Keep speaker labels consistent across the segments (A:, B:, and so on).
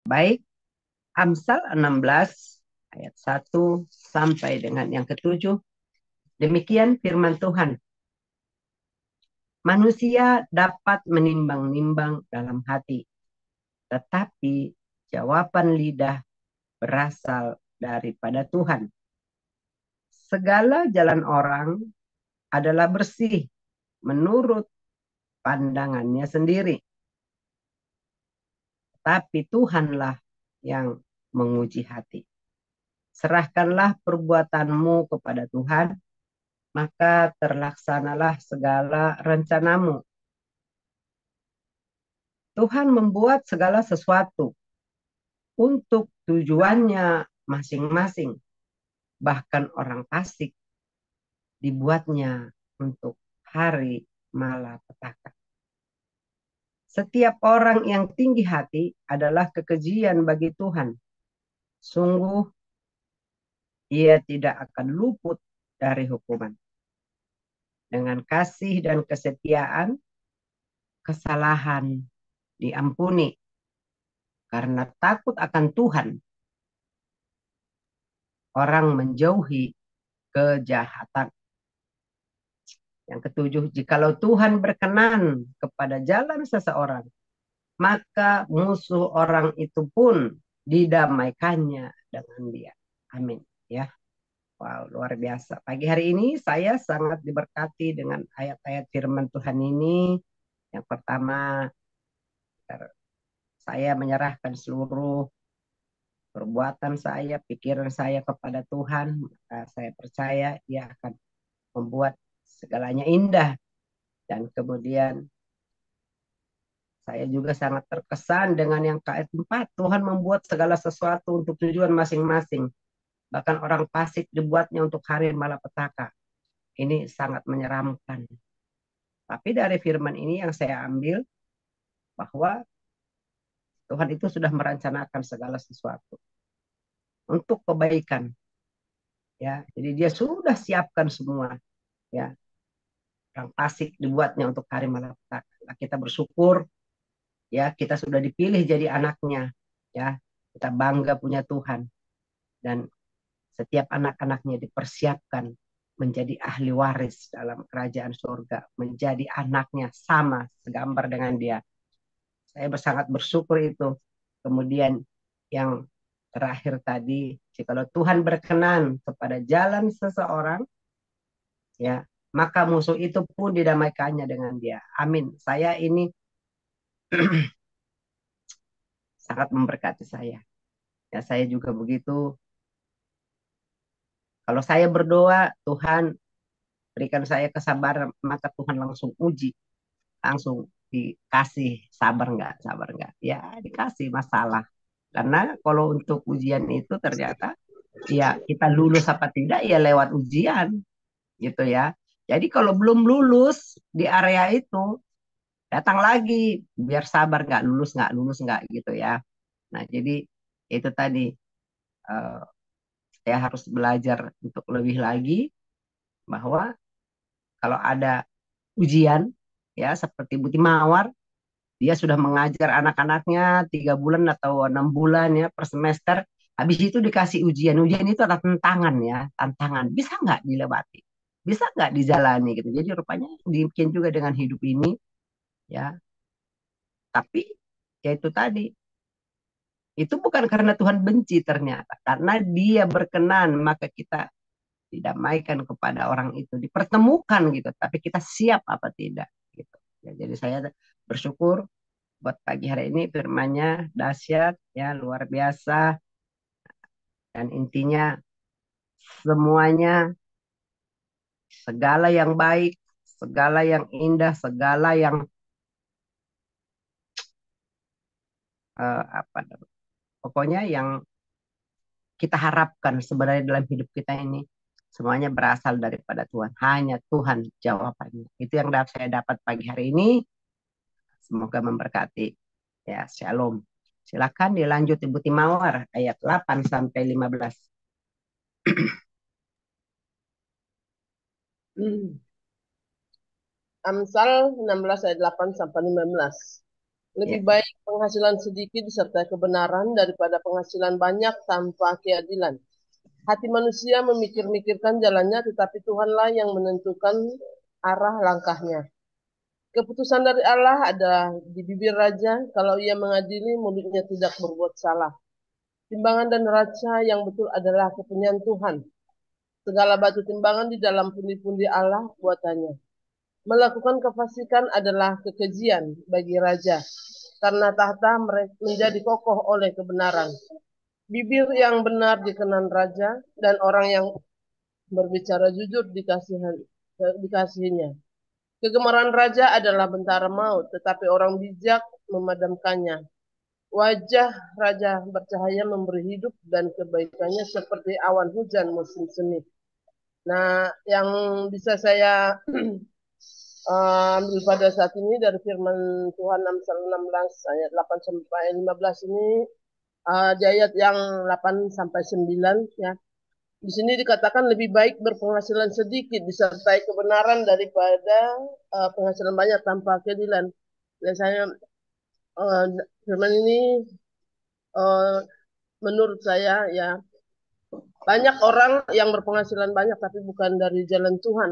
A: Baik, Amsal 16 ayat 1 sampai dengan yang ketujuh. Demikian firman Tuhan. Manusia dapat menimbang-nimbang dalam hati, tetapi jawaban lidah berasal daripada Tuhan. Segala jalan orang adalah bersih menurut pandangannya sendiri, tapi Tuhanlah yang menguji hati. Serahkanlah perbuatanmu kepada Tuhan, maka terlaksanalah segala rencanamu. Tuhan membuat segala sesuatu untuk tujuannya masing-masing. Bahkan orang fasik dibuatnya untuk hari malapetaka. Setiap orang yang tinggi hati adalah kekejian bagi Tuhan. Sungguh, ia tidak akan luput dari hukuman. Dengan kasih dan kesetiaan, kesalahan diampuni. Karena takut akan Tuhan, orang menjauhi kejahatan. Yang ketujuh, jikalau Tuhan berkenan kepada jalan seseorang, maka musuh orang itu pun didamaikannya dengan dia. Amin. Ya, wow, luar biasa. Pagi hari ini saya sangat diberkati dengan ayat-ayat firman Tuhan ini. Yang pertama, saya menyerahkan seluruh perbuatan saya, pikiran saya kepada Tuhan, maka saya percaya Dia akan membuat segalanya indah. Dan kemudian saya juga sangat terkesan dengan yang ayat 4. Tuhan membuat segala sesuatu untuk tujuan masing-masing. Bahkan orang fasik dibuatnya untuk hari malapetaka. Ini sangat menyeramkan. Tapi dari firman ini yang saya ambil, bahwa Tuhan itu sudah merencanakan segala sesuatu untuk kebaikan. Ya, jadi Dia sudah siapkan semua. Ya, orang fasik dibuatnya untuk hari malapetaka. Nah, kita bersyukur, ya, kita sudah dipilih jadi anaknya. Ya, kita bangga punya Tuhan. Dan setiap anak-anaknya dipersiapkan menjadi ahli waris dalam kerajaan surga, menjadi anaknya sama segambar dengan dia. Saya sangat bersyukur itu. Kemudian yang terakhir tadi, jikalau Tuhan berkenan kepada jalan seseorang, ya, maka musuh itu pun didamaikannya dengan dia. Amin. Saya ini sangat memberkati saya. Ya, saya juga begitu. Kalau saya berdoa, Tuhan berikan saya kesabaran, maka Tuhan langsung uji, langsung dikasih sabar nggak, ya dikasih masalah. Karena kalau untuk ujian itu ternyata ya kita lulus apa tidak ya lewat ujian gitu ya. Jadi kalau belum lulus di area itu datang lagi biar sabar, nggak lulus nggak gitu ya. Nah jadi itu tadi, eh, saya harus belajar untuk lebih lagi bahwa kalau ada ujian ya seperti Buti Mawar, dia sudah mengajar anak-anaknya 3 bulan atau 6 bulan ya per semester. Habis itu dikasih ujian. Ujian itu adalah tantangan ya, tantangan. Bisa nggak dilewati? Bisa nggak dijalani gitu. Jadi rupanya dibikin juga dengan hidup ini ya. Tapi ya itu tadi, itu bukan karena Tuhan benci ternyata, karena Dia berkenan maka kita didamaikan kepada orang itu, dipertemukan gitu. Tapi kita siap apa tidak gitu. Ya, jadi saya bersyukur buat pagi hari ini firman-Nya dahsyat ya, luar biasa, dan intinya semuanya, segala yang baik, segala yang indah, segala yang apa pokoknya yang kita harapkan sebenarnya dalam hidup kita ini semuanya berasal daripada Tuhan. Hanya Tuhan jawabannya. Itu yang saya dapat pagi hari ini. Semoga memberkati. Ya, shalom. Silakan dilanjut Ibu Timawar ayat 8 sampai 15.
B: Amsal 16 ayat 8 sampai 15. Lebih
A: Ya,
B: baik penghasilan sedikit disertai kebenaran daripada penghasilan banyak tanpa keadilan. Hati manusia memikir-mikirkan jalannya, tetapi Tuhanlah yang menentukan arah langkahnya. Keputusan dari Allah ada di bibir raja, kalau ia mengadili, mulutnya tidak berbuat salah. Timbangan dan neraca yang betul adalah kepunyaan Tuhan. Segala batu timbangan di dalam pundi-pundi Allah buatannya. Melakukan kefasikan adalah kekejian bagi raja, karena tahta menjadi kokoh oleh kebenaran. Bibir yang benar dikenan raja, dan orang yang berbicara jujur dikasihinya. Kegemaran raja adalah bentara maut, tetapi orang bijak memadamkannya. Wajah raja bercahaya memberi hidup dan kebaikannya seperti awan hujan musim semi. Nah, yang bisa saya ambil pada saat ini dari firman Tuhan 16 ayat 8 sampai 15 ini, di ayat yang 8 sampai 9 ya. Di sini dikatakan lebih baik berpenghasilan sedikit disertai kebenaran daripada penghasilan banyak tanpa keadilan. Dan saya uh, firman ini uh, menurut saya ya, banyak orang yang berpenghasilan banyak tapi bukan dari jalan Tuhan,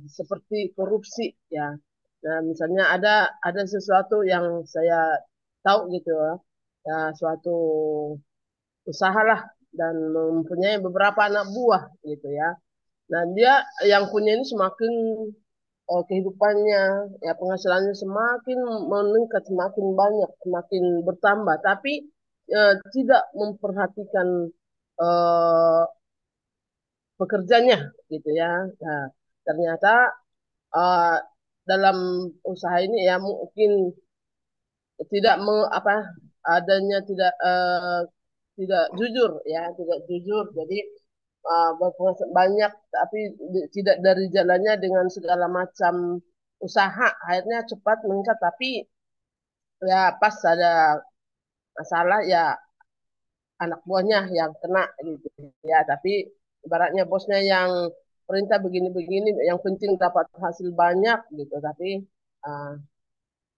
B: seperti korupsi ya. Nah, misalnya ada sesuatu yang saya tahu gitu ya, ya suatu usahalah dan mempunyai beberapa anak buah gitu ya. Nah, dia yang punya ini semakin kehidupannya, ya penghasilannya semakin meningkat, semakin banyak, semakin bertambah, tapi tidak memperhatikan eh, pekerjanya gitu ya. Nah, ternyata eh, dalam usaha ini ya mungkin tidak adanya tidak jujur ya, tidak jujur. Jadi berpenghasilan banyak tapi tidak dari jalannya dengan segala macam usaha, akhirnya cepat meningkat, tapi ya pas ada masalah ya anak buahnya yang kena gitu ya. Tapi ibaratnya bosnya yang perintah begini-begini, yang penting dapat hasil banyak gitu, tapi uh,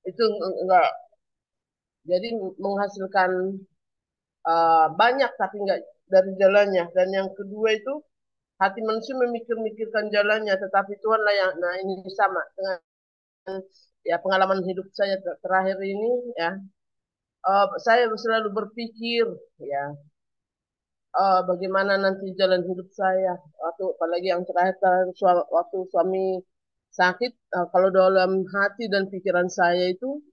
B: itu enggak, jadi menghasilkan banyak tapi enggak dari jalannya. Dan yang kedua itu hati manusia memikir-mikirkan jalannya, tetapi Tuhanlah yang, nah ini sama dengan ya pengalaman hidup saya terakhir ini ya. Saya selalu berpikir ya, bagaimana nanti jalan hidup saya waktu apalagi yang terakhir waktu suami sakit, kalau dalam hati dan pikiran saya itu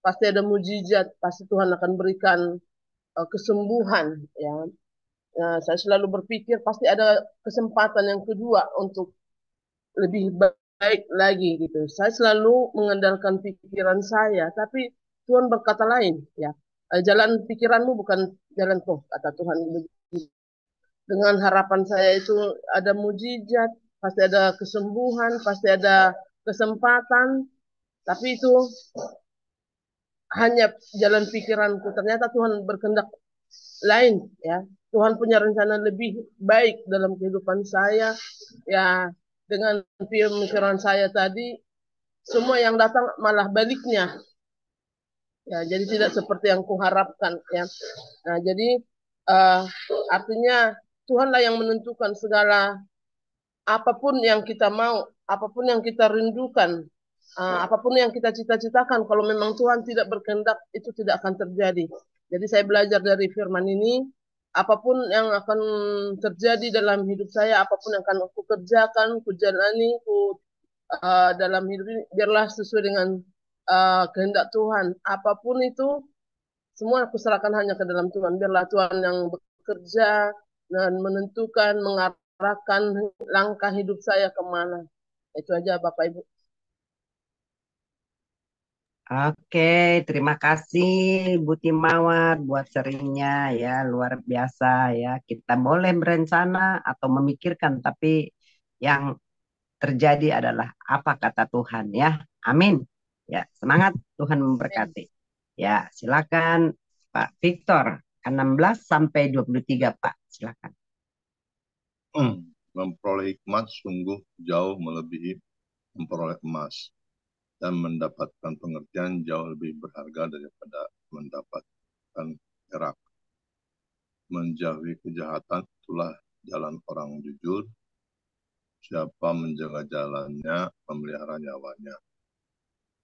B: pasti ada mujizat, pasti Tuhan akan berikan kesembuhan ya. Nah, saya selalu berpikir pasti ada kesempatan yang kedua untuk lebih baik lagi gitu. Saya selalu mengandalkan pikiran saya, tapi Tuhan berkata lain ya. Jalan pikiranmu bukan jalanku, kata Tuhan. Dengan harapan saya itu ada mujizat, pasti ada kesembuhan, pasti ada kesempatan, tapi itu hanya jalan pikiranku. Ternyata Tuhan berkehendak lain ya. Tuhan punya rencana lebih baik dalam kehidupan saya ya. Dengan pemikiran saya tadi, semua yang datang malah baliknya ya, jadi tidak seperti yang kuharapkan ya. Nah, jadi uh, artinya Tuhanlah yang menentukan segala, apapun yang kita mau, apapun yang kita rindukan, apapun yang kita cita-citakan, kalau memang Tuhan tidak berkehendak, itu tidak akan terjadi. Jadi saya belajar dari firman ini, apapun yang akan terjadi dalam hidup saya, apapun yang akan aku kerjakan, ku jalani, dalam hidup ini, biarlah sesuai dengan kehendak Tuhan. Apapun itu, semua aku serahkan hanya ke dalam Tuhan. Biarlah Tuhan yang bekerja dan menentukan, mengarahkan langkah hidup saya kemana. Itu aja Bapak Ibu.
A: oke, terima kasih Bu Timawat buat seringnya ya, luar biasa ya. Kita boleh berencana atau memikirkan, tapi yang terjadi adalah apa kata Tuhan ya. Amin. Ya, semangat, Tuhan memberkati. Ya, silakan Pak Victor, 16 sampai 23 Pak. Silakan.
C: Memperoleh hikmat sungguh jauh melebihi memperoleh emas. dan mendapatkan pengertian jauh lebih berharga daripada mendapatkan perak. Menjauhi kejahatan itulah jalan orang jujur. Siapa menjaga jalannya, memelihara nyawanya.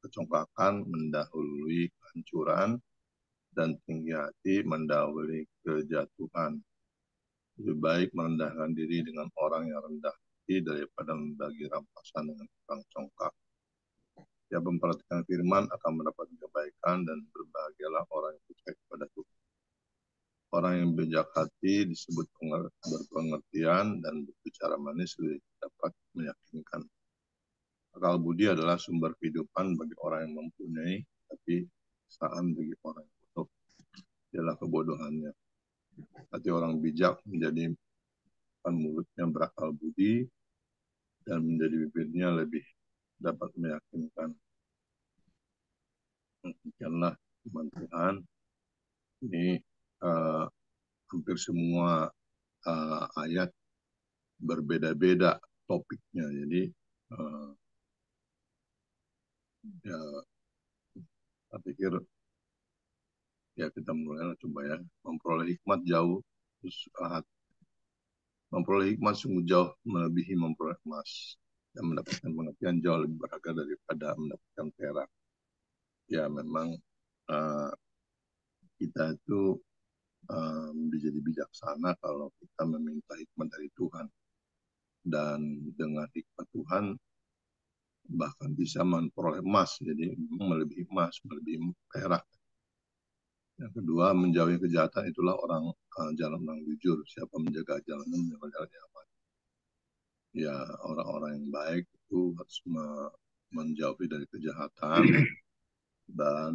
C: Kecongkakan mendahului kehancuran, dan tinggi hati mendahului kejatuhan. Lebih baik merendahkan diri dengan orang yang rendah hati daripada membagi rampasan dengan orang congkak. Yang memperhatikan firman akan mendapat kebaikan, dan berbahagialah orang yang percaya kepada Tuhan. Orang yang bijak hati disebut berpengertian, dan berbicara manis dapat meyakinkan. Akal budi adalah sumber kehidupan bagi orang yang mempunyai, tapi kesaan bagi orang yang bodoh ialah kebodohannya. Hati orang bijak menjadi mulutnya berakal budi, dan menjadi bibirnya lebih dapat meyakinkan. Demikianlah firman Tuhan. Ini hampir semua ayat berbeda-beda topiknya. Jadi ya, saya pikir ya kita mulai coba ya, memperoleh hikmat jauh, terus memperoleh hikmat sungguh jauh melebihi memperoleh emas, dan mendapatkan pengertian jauh lebih berharga daripada mendapatkan perak. Ya memang kita itu menjadi bijaksana kalau kita meminta hikmat dari Tuhan, dan dengan hikmat Tuhan bahkan bisa memperoleh emas, jadi melebihi emas, melebihi perak. Yang kedua, menjauhi kejahatan itulah jalan orang jujur. Siapa menjaga jalannya, menjaga jalannya aman. Ya, orang-orang yang baik itu harus menjauhi dari kejahatan dan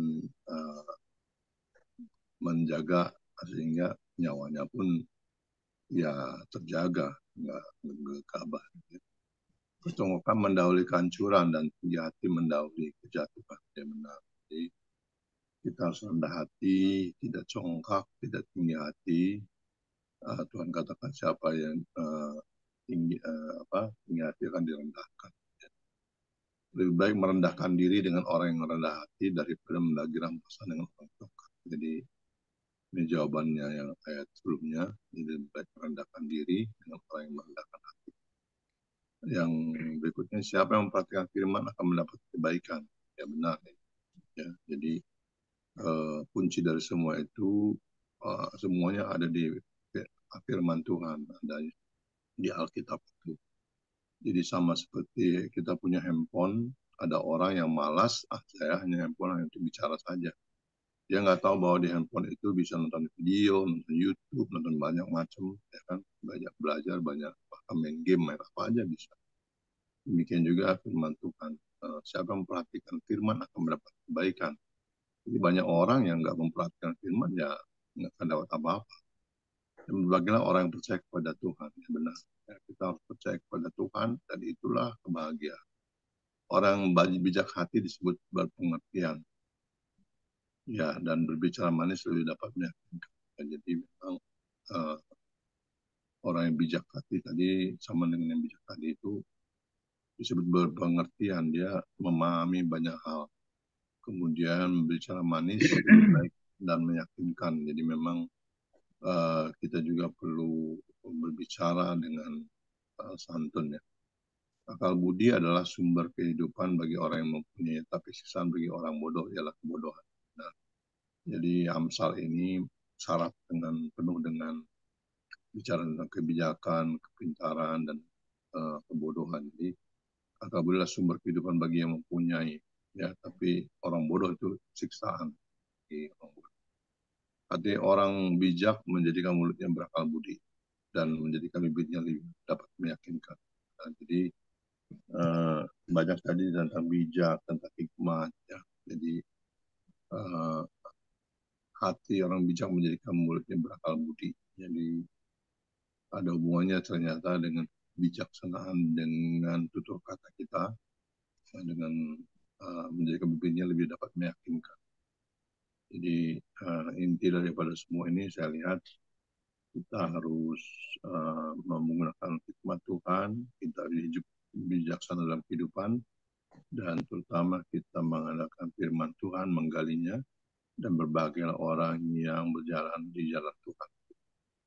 C: menjaga sehingga nyawanya pun ya terjaga, nggak gegabah. Kecongkakan mendahului kehancuran, dan tinggi hati mendahului kejatuhan. Ya benar. Jadi kita harus rendah hati, tidak congkak, tidak tinggi hati. Tuhan katakan siapa yang tinggi hati akan direndahkan. Lebih baik merendahkan diri dengan orang yang rendah hati daripada membagi rampasan dengan orang congkak. Jadi ini jawabannya yang ayat sebelumnya. Jadi lebih baik merendahkan diri dengan orang yang merendahkan hati. Yang berikutnya, siapa yang memperhatikan firman akan mendapat kebaikan. Ya benar. Ya, jadi kunci dari semua itu semuanya ada di firman Tuhan, ada di Alkitab itu. Jadi sama seperti kita punya handphone, ada orang yang malas, saya hanya handphone untuk bicara saja. Dia nggak tahu bahwa di handphone itu bisa nonton video, nonton YouTube, nonton banyak macam, ya kan, banyak belajar, banyak bahkan main game, main apa aja bisa. Demikian juga firman Tuhan. Siapa yang memperhatikan firman akan mendapat kebaikan. Jadi banyak orang yang nggak memperhatikan firman, ya nggak akan dapat apa-apa. Dan berbagilah orang yang percaya kepada Tuhan. Ya benar. Ya, kita harus percaya kepada Tuhan, dan itulah kebahagiaan. Orang bijak hati disebut berpengertian. Ya, dan berbicara manis lebih dapat meyakinkan. Ya, jadi memang orang yang bijak hati tadi sama dengan yang bijak tadi itu disebut berpengertian. Dia memahami banyak hal. Kemudian berbicara manis lebih baik dan meyakinkan. Jadi memang kita juga perlu berbicara dengan santun ya. Akal budi adalah sumber kehidupan bagi orang yang mempunyai, tapi siksaan bagi orang bodoh ialah kebodohan. Nah, jadi Amsal ini syarat penuh dengan bicara tentang kebijakan, kepintaran, dan kebodohan. Jadi akal budi adalah sumber kehidupan bagi yang mempunyai, ya, tapi orang bodoh itu siksaan bagi orang bodoh. Hati orang bijak menjadikan mulutnya berakal budi, dan menjadikan bibirnya dapat meyakinkan. Nah, jadi banyak tadi tentang bijak, tentang hikmat. Ya. Jadi hati orang bijak menjadikan mulutnya berakal budi. Jadi ada hubungannya ternyata dengan bijaksanaan, dengan tutur kata kita, dengan menjadikan bibirnya lebih dapat meyakinkan. Jadi inti daripada semua ini saya lihat kita harus menggunakan hikmat Tuhan, kita hidup bijaksana dalam kehidupan, dan terutama kita mengandalkan firman Tuhan, menggalinya, dan berbahagialah orang yang berjalan di jalan Tuhan.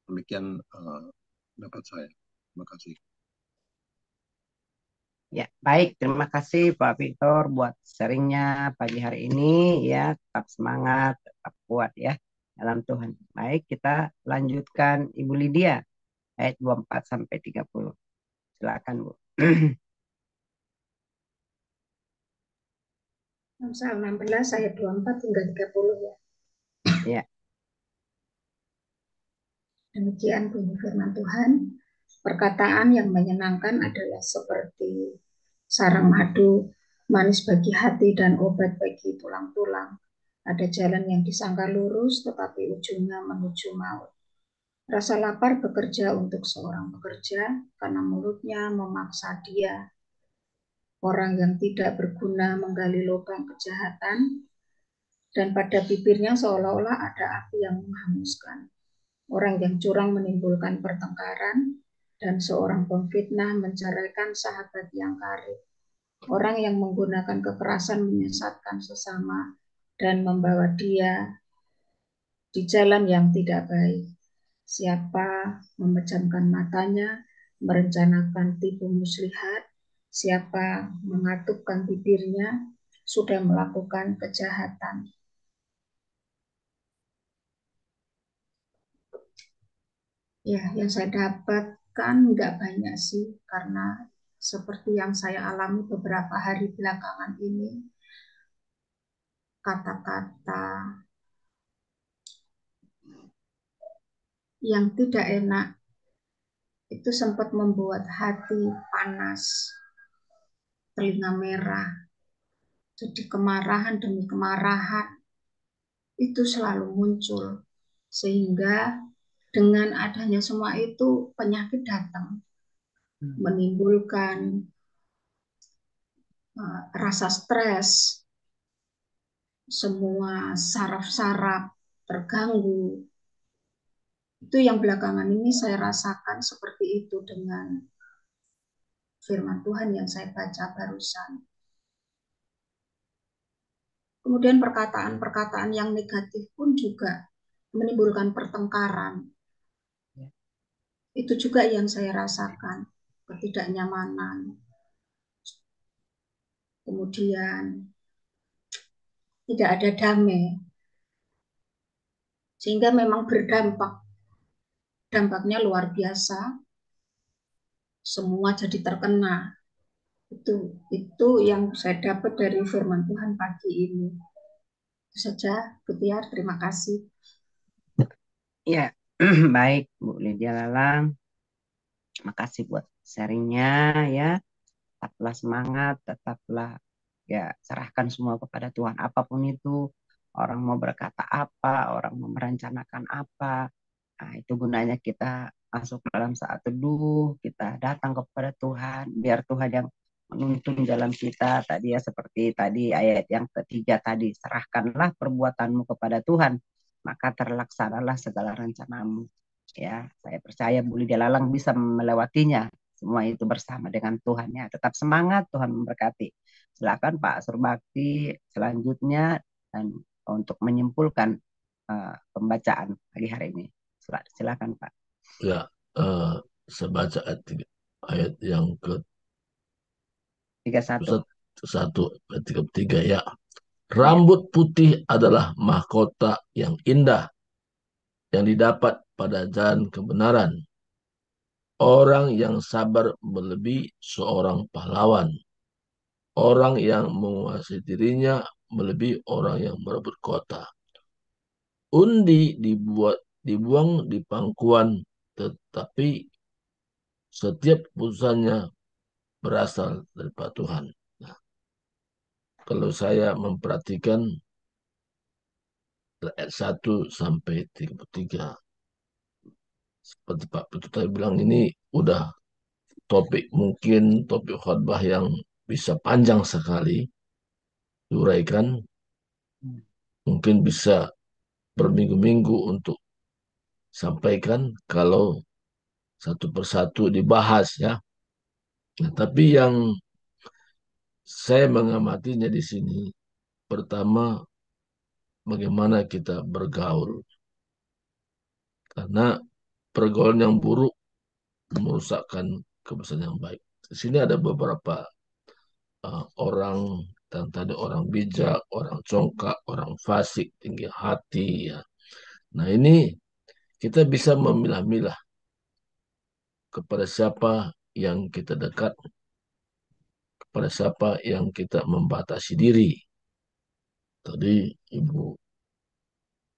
C: Demikian dapat saya. Terima kasih.
A: Ya, baik. Terima kasih Pak Victor buat sharingnya pagi hari ini ya. Tetap semangat, tetap kuat ya dalam Tuhan. Baik, kita lanjutkan Ibu Lydia ayat 24 sampai 30. Silakan, Bu.
D: Amsal 16 ayat 24 hingga 30 ya.
A: Ya.
D: Demikian bunyi firman Tuhan. Perkataan yang menyenangkan adalah seperti sarang madu, manis bagi hati dan obat bagi tulang-tulang. Ada jalan yang disangka lurus, tetapi ujungnya menuju maut. Rasa lapar bekerja untuk seorang pekerja, karena mulutnya memaksa dia. Orang yang tidak berguna menggali lubang kejahatan, dan pada bibirnya seolah-olah ada api yang menghanguskan. Orang yang curang menimbulkan pertengkaran, dan seorang pemfitnah menceraikan sahabat yang karib. Orang yang menggunakan kekerasan menyesatkan sesama dan membawa dia di jalan yang tidak baik. Siapa memejamkan matanya, merencanakan tipu muslihat, siapa mengatupkan bibirnya, sudah melakukan kejahatan. Ya, yang saya dapatkan nggak banyak sih, karena seperti yang saya alami beberapa hari belakangan ini, kata-kata yang tidak enak itu sempat membuat hati panas, telinga merah. Jadi kemarahan demi kemarahan itu selalu muncul, sehingga dengan adanya semua itu penyakit datang, menimbulkan rasa stres, semua saraf-saraf terganggu. Itu yang belakangan ini saya rasakan seperti itu dengan firman Tuhan yang saya baca barusan. Kemudian perkataan-perkataan yang negatif pun juga menimbulkan pertengkaran. Itu juga yang saya rasakan, ketidaknyamanan. Kemudian tidak ada damai. Sehingga memang berdampak. Dampaknya luar biasa. Semua jadi terkena. Itu yang saya dapat dari firman Tuhan pagi ini. Itu saja, Bu Tiar, terima kasih.
A: Ya, baik Bu Lydia Lalang. Terima kasih buat sharingnya ya. Tetaplah semangat, tetaplah ya serahkan semua kepada Tuhan. Apapun itu, orang mau berkata apa, orang mau merencanakan apa. Nah, itu gunanya kita masuk dalam saat teduh, kita datang kepada Tuhan, biar Tuhan yang menuntun jalan kita. Tadi ya seperti tadi ayat yang ketiga tadi, serahkanlah perbuatanmu kepada Tuhan, maka terlaksanalah segala rencanamu. Ya, saya percaya Bu Lydia Lalang bisa melewatinya semua itu bersama dengan Tuhan ya. Tetap semangat, Tuhan memberkati. Silakan Pak Surbakti selanjutnya dan untuk menyimpulkan pembacaan pagi hari ini. Silakan Pak.
E: Ya, saya baca ayat yang ke
A: 31.
E: 33 ya. Rambut putih adalah mahkota yang indah yang didapat pada jalan kebenaran. Orang yang sabar melebihi seorang pahlawan. Orang yang menguasai dirinya melebihi orang yang merebut kota. Undi dibuang di pangkuan, tetapi setiap putusannya berasal dari Tuhan. Nah, kalau saya memperhatikan ayat 1 sampai 33, seperti Pak Putu tadi bilang, ini udah mungkin topik khotbah yang bisa panjang sekali diuraikan, mungkin bisa berminggu-minggu untuk sampaikan kalau satu persatu dibahas ya. Nah, tapi yang saya mengamatinya di sini. Pertama, bagaimana kita bergaul. Karena pergaulan yang buruk merusakkan kebiasaan yang baik. Di sini ada beberapa orang, dan tadi orang bijak, orang congkak, orang fasik, tinggi hati, ya. Nah, ini kita bisa memilah-milah kepada siapa yang kita dekat, kepada siapa yang kita membatasi diri. Tadi Ibu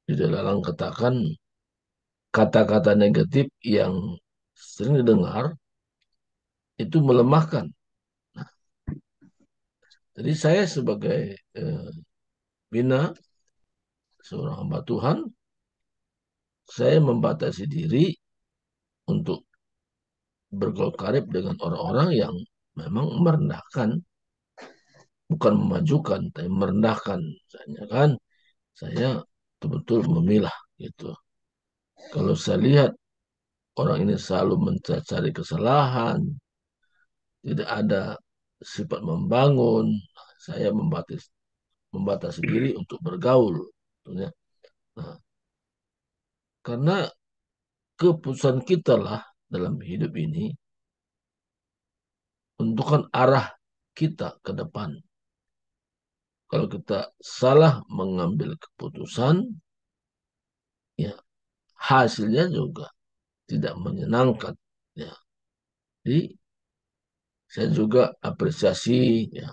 E: di dalam katakan kata-kata negatif yang sering didengar itu melemahkan. Nah, jadi saya sebagai bina, seorang hamba Tuhan, saya membatasi diri untuk bergaul karib dengan orang-orang yang memang merendahkan, bukan memajukan, tapi merendahkan. Misalnya kan, saya betul-betul memilah gitu. Kalau saya lihat orang ini selalu mencari kesalahan, tidak ada sifat membangun, saya membatasi diri untuk bergaul. Nah, karena keputusan kita lah dalam hidup ini menentukan arah kita ke depan. Kalau kita salah mengambil keputusan, ya hasilnya juga tidak menyenangkan. Ya, jadi saya juga apresiasi, ya,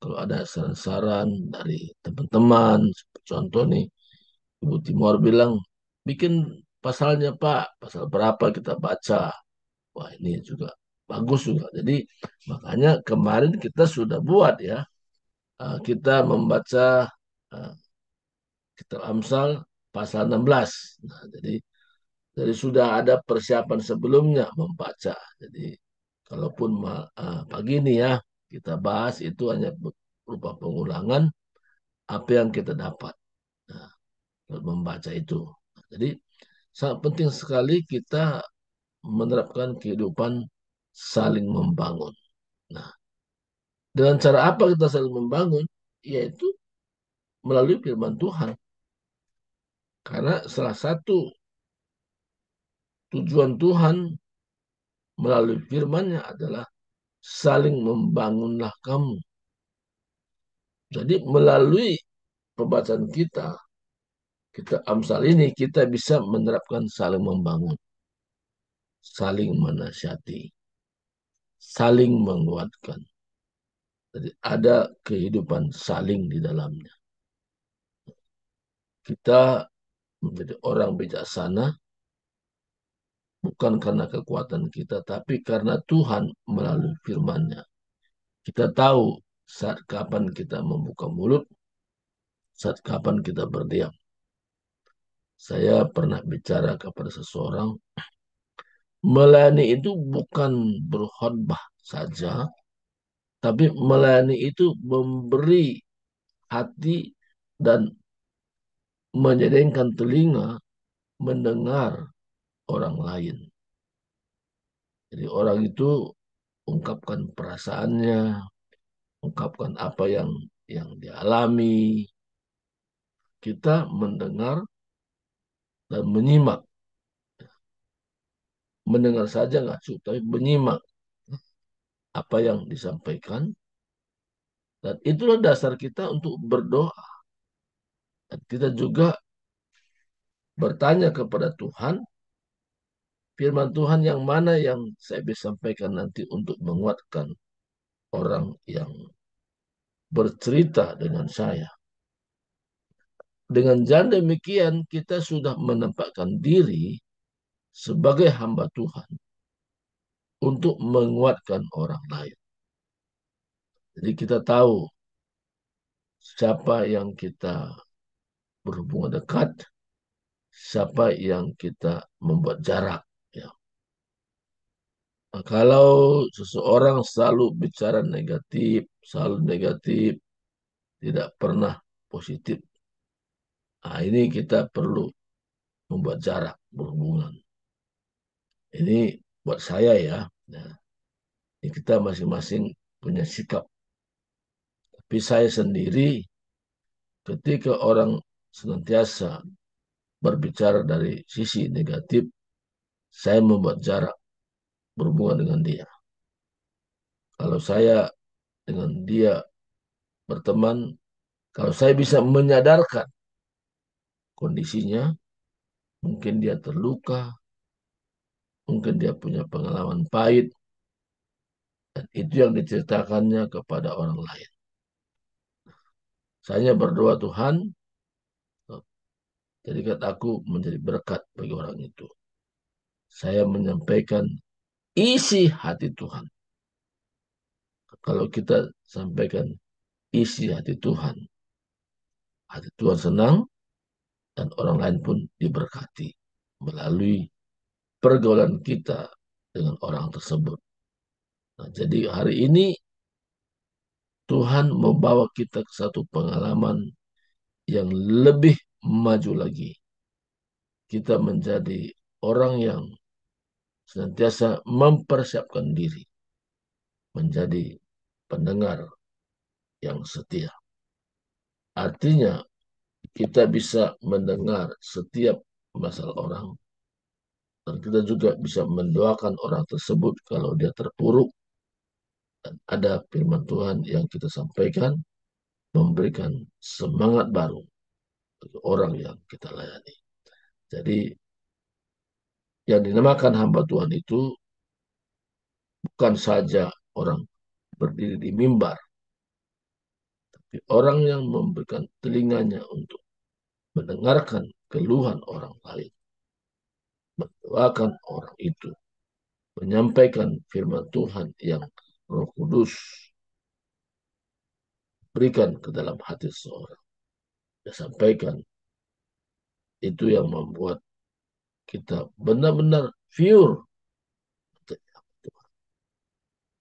E: kalau ada saran-saran dari teman-teman. Contoh nih, Ibu Timur bilang, bikin pasalnya Pak, pasal berapa kita baca. Wah, ini juga bagus juga. Jadi makanya kemarin kita sudah buat, ya. Kita membaca Kitab Amsal pasal 16. Nah, jadi sudah ada persiapan sebelumnya membaca. Jadi kalaupun pagi ini, ya, kita bahas itu hanya berupa pengulangan apa yang kita dapat, nah, membaca itu. Nah, jadi sangat penting sekali kita menerapkan kehidupan saling membangun. Nah, dengan cara apa kita saling membangun? Yaitu melalui firman Tuhan. Karena salah satu tujuan Tuhan melalui firman-Nya adalah saling membangunlah kamu. Jadi melalui pembacaan kita Amsal ini, kita bisa menerapkan saling membangun, saling menasihati, saling menguatkan. Jadi ada kehidupan saling di dalamnya. Kita menjadi orang bijaksana bukan karena kekuatan kita, tapi karena Tuhan melalui firman-Nya. Kita tahu saat kapan kita membuka mulut, saat kapan kita berdiam. Saya pernah bicara kepada seseorang, melayani itu bukan berkhotbah saja, tapi melayani itu memberi hati dan menjadikan telinga mendengar orang lain. Jadi orang itu ungkapkan perasaannya, ungkapkan apa yang dialami. Kita mendengar dan menyimak. Mendengar saja nggak cukup, tapi menyimak apa yang disampaikan. Dan itulah dasar kita untuk berdoa. Dan kita juga bertanya kepada Tuhan, firman Tuhan yang mana yang saya bisa sampaikan nanti untuk menguatkan orang yang bercerita dengan saya. Dengan jalan demikian, kita sudah menempatkan diri sebagai hamba Tuhan untuk menguatkan orang lain. Jadi kita tahu siapa yang kita berhubungan dekat, siapa yang kita membuat jarak. Ya. Nah, kalau seseorang selalu bicara negatif, tidak pernah positif, nah ini kita perlu membuat jarak berhubungan. Ini buat saya, ya. Nah, ini kita masing-masing punya sikap Tapi saya sendiri ketika orang senantiasa berbicara dari sisi negatif, saya membuat jarak berhubungan dengan dia. Kalau saya dengan dia berteman, kalau saya bisa menyadarkan kondisinya, mungkin dia terluka, mungkin dia punya pengalaman pahit, dan itu yang diceritakannya kepada orang lain. Saya berdoa, Tuhan, jadikan aku menjadi berkat bagi orang itu. Saya menyampaikan isi hati Tuhan. Kalau kita sampaikan isi hati Tuhan senang, dan orang lain pun diberkati melalui pergaulan kita dengan orang tersebut. Nah, jadi hari ini Tuhan membawa kita ke satu pengalaman yang lebih maju lagi. Kita menjadi orang yang senantiasa mempersiapkan diri menjadi pendengar yang setia. Artinya kita bisa mendengar setiap masalah orang, dan kita juga bisa mendoakan orang tersebut kalau dia terpuruk, dan ada firman Tuhan yang kita sampaikan memberikan semangat baru bagi orang yang kita layani. Jadi yang dinamakan hamba Tuhan itu bukan saja orang berdiri di mimbar, tapi orang yang memberikan telinganya untuk mendengarkan keluhan orang lain, mendoakan orang itu, menyampaikan firman Tuhan yang Roh Kudus berikan ke dalam hati seseorang. Dia sampaikan, itu yang membuat kita benar-benar pure.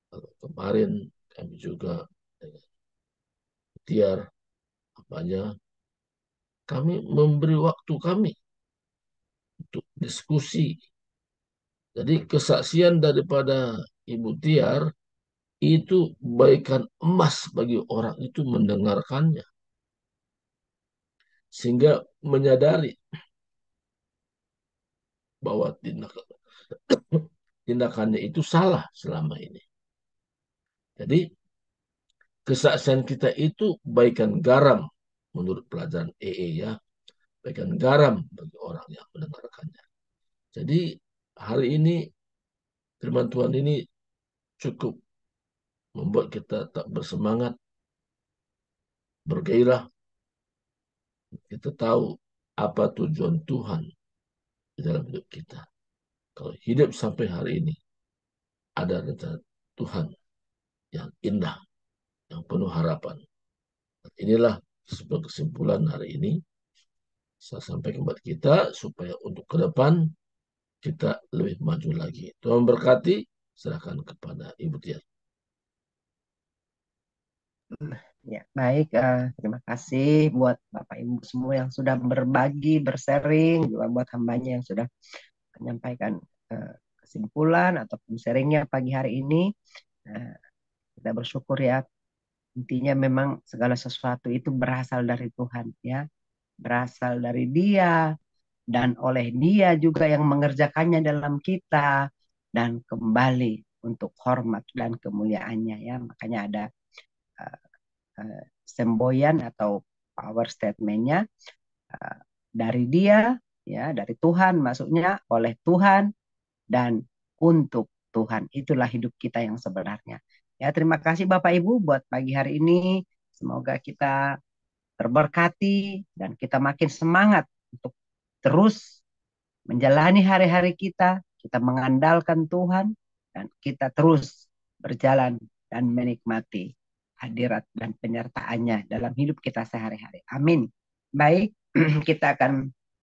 E: Kalau kemarin kami juga dengan Tiar, apanya, kami memberi waktu kami untuk diskusi. Jadi kesaksian daripada Ibu Tiar itu bagaikan emas bagi orang itu mendengarkannya, sehingga menyadari bahwa tindakannya itu salah selama ini. Jadi kesaksian kita itu bagaikan garam menurut pelajaran ya, bagaikan garam bagi orang yang mendengarkannya. Jadi hari ini firman Tuhan ini cukup membuat kita tak bersemangat, bergairah. Kita tahu apa tujuan Tuhan di dalam hidup kita. Kalau hidup sampai hari ini, ada rencana Tuhan yang indah, yang penuh harapan. Inilah sebuah kesimpulan hari ini saya sampaikan kepada kita, supaya untuk ke depan kita lebih maju lagi. Tuhan berkati, serahkan kepada Ibu Tiar.
A: Ya, baik. Terima kasih buat Bapak Ibu semua yang sudah berbagi, bersharing, juga buat hambanya yang sudah menyampaikan kesimpulan ataupun sharingnya pagi hari ini. Kita bersyukur ya. Intinya memang segala sesuatu itu berasal dari Tuhan ya, berasal dari Dia dan oleh Dia juga yang mengerjakannya dalam kita, dan kembali untuk hormat dan kemuliaannya ya. Makanya ada semboyan atau power statementnya, dari Dia ya, dari Tuhan, maksudnya oleh Tuhan dan untuk Tuhan. Itulah hidup kita yang sebenarnya. Ya, terima kasih Bapak Ibu buat pagi hari ini. Semoga kita terberkati dan kita makin semangat untuk terus menjalani hari-hari kita. Kita mengandalkan Tuhan dan kita terus berjalan dan menikmati hadirat dan penyertaannya dalam hidup kita sehari-hari. Amin. Baik, kita akan